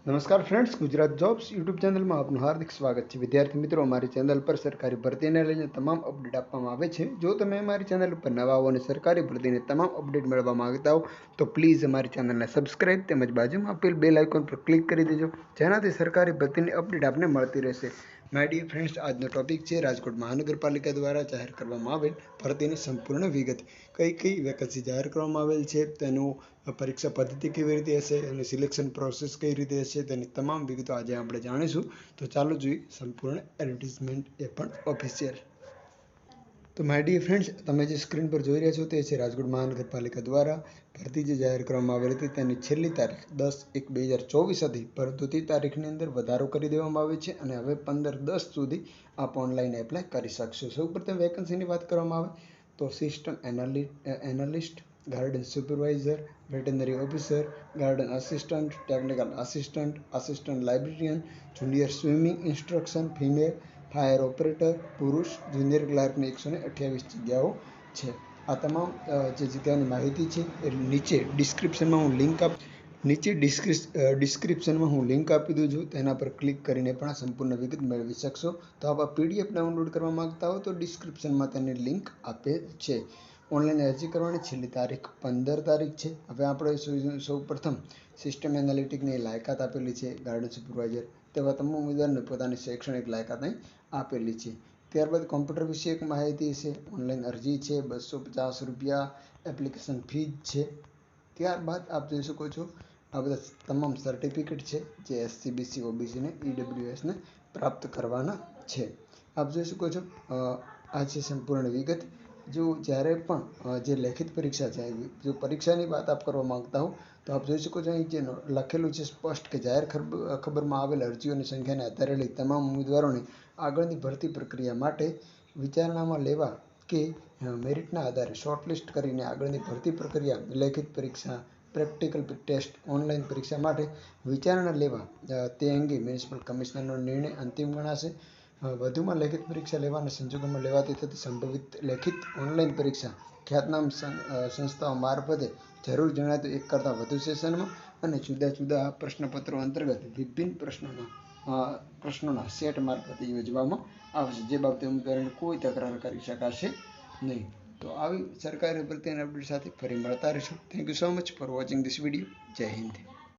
નમસ્કાર friends, Gujarat jobs YouTube ચેનલમાં આપનું હાર્દિક સ્વાગત છે. વિદ્યાર્થી મિત્રો, અમારી ચેનલ પર સરકારી ભરતીને લઈને તમામ અપડેટ આપવામાં આવે છે. જો તમે અમારી ચેનલ ઉપર નવા હો અને સરકારી ભરતીને તમામ અપડેટ મેળવવા માંગતા હો તો પ્લીઝ અમારી ચેનલને સબસ્ક્રાઇબ તેમજ બાજુમાં આપેલ બેલ આઇકોન પર ક્લિક કરી દેજો, જેનાથી સરકારી ભરતીની અપડેટ આપને મળતી રહેશે. માય ડિયર ફ્રેન્ડ્સ, આજનો ટોપિક છે રાજકોટ મહાનગરપાલિકા દ્વારા જાહેર કરવામાં આવેલ ભરતીની સંપૂર્ણ વિગત. કઈ વેકન્સી જાહેર કરવામાં આવેલ છે, તેનું પરીક્ષા પદ્ધતિ કેવી રીતે હશે અને સિલેક્શન પ્રોસેસ કઈ રીતે હશે, તેની તમામ વિગતો આજે આપણે જાણીશું. તો ચાલો જોઈએ સંપૂર્ણ એડવર્ટિઝમેન્ટ, એ પણ ઓફિશિયલ. તો માય ડિયર ફ્રેન્ડ્સ, તમે જે સ્ક્રીન પર જોઈ રહ્યા છો તે છે રાજકોટ મહાનગરપાલિકા દ્વારા ભરતી જે જાહેર કરવામાં આવેલી હતી તેની છેલ્લી તારીખ 10/1/2024 હતી, પરંતુ તે તારીખની અંદર વધારો કરી દેવામાં આવે છે અને હવે 15/10 સુધી આપ ઓનલાઈન એપ્લાય કરી શકશો. સૌપ્રથમ વેકન્સીની વાત કરવામાં આવે તો system analyst, garden supervisor, veterinary officer, garden assistant, technical assistant, assistant librarian, junior swimming instruction female, fire operator પુરુષ, જુનિયર ક્લાર્કની 128 જગ્યાઓ છે. આ તમામ જે જગ્યાની માહિતી છે એ નીચે ડિસ્ક્રિપ્શનમાં હું લિંક આપી દઉં છું, તેના પર ક્લિક કરીને પણ આ સંપૂર્ણ વિગત મેળવી શકશો. તો આપ PDF ડાઉનલોડ કરવા માંગતા હો તો ડિસ્ક્રિપ્શનમાં તેની લિંક આપેલ છે. ઓનલાઈન અરજી કરવાની છેલ્લી તારીખ 15 તારીખ છે. હવે આપણે સૌ પ્રથમ સિસ્ટમ એનાલિટિકની લાયકાત આપેલી છે, ગાર્ડન સુપરવાઇઝર, તેવા તમામ ઉમેદવારને પોતાની શૈક્ષણિક લાયકાત અહીં આપેલી છે. ત્યારબાદ કોમ્પ્યુટર વિશે એક માહિતી છે, ઓનલાઈન અરજી છે, ₹250 એપ્લિકેશન ફીસ છે. ત્યારબાદ આપ જોઈ શકો છો આ બધા તમામ સર્ટિફિકેટ છે જે SC, BC, OBC ને EWS ને પ્રાપ્ત કરવાના છે. આપ જોઈ શકો છો આ છે સંપૂર્ણ વિગત. જો જ્યારે પણ જે લેખિત પરીક્ષા છે, જો પરીક્ષાની વાત આપ કરવા માંગતા હો તો આપ જોઈ શકો છો અહીં જે લખેલું છે સ્પષ્ટ કે જાહેર ખબરમાં આવેલ અરજીઓની સંખ્યાને આધારે લઈ તમામ ઉમેદવારોને આગળની ભરતી પ્રક્રિયા માટે વિચારણામાં લેવા કે મેરિટના આધારે શોર્ટલિસ્ટ કરીને આગળની ભરતી પ્રક્રિયા, લેખિત પરીક્ષા, પ્રેક્ટિકલ ટેસ્ટ, ઓનલાઈન પરીક્ષા માટે વિચારણા લેવા તે અંગે મ્યુનિસિપલ કમિશનરનો નિર્ણય અંતિમ ગણાશે. વધુમાં લેખિત પરીક્ષા લેવાના સંજોગોમાં લેવાતી થતી સંભવિત લેખિત ઓનલાઈન પરીક્ષા ખ્યાતનામ સંસ્થાઓ મારફતે જરૂર જણાય તો એક કરતાં વધુ સેશનમાં અને જુદા જુદા પ્રશ્નપત્રો અંતર્ગત વિભિન્ન પ્રશ્નોના સેટ મારફતે યોજવામાં આવશે, જે બાબતે ઉમેદવારોને કોઈ તકરાર કરી શકાશે નહીં. તો આવી સરકારી ભરતીના અપડેટ સાથે ફરી મળતા રહીશું. Thank you so much for watching this video. જય હિન્દ.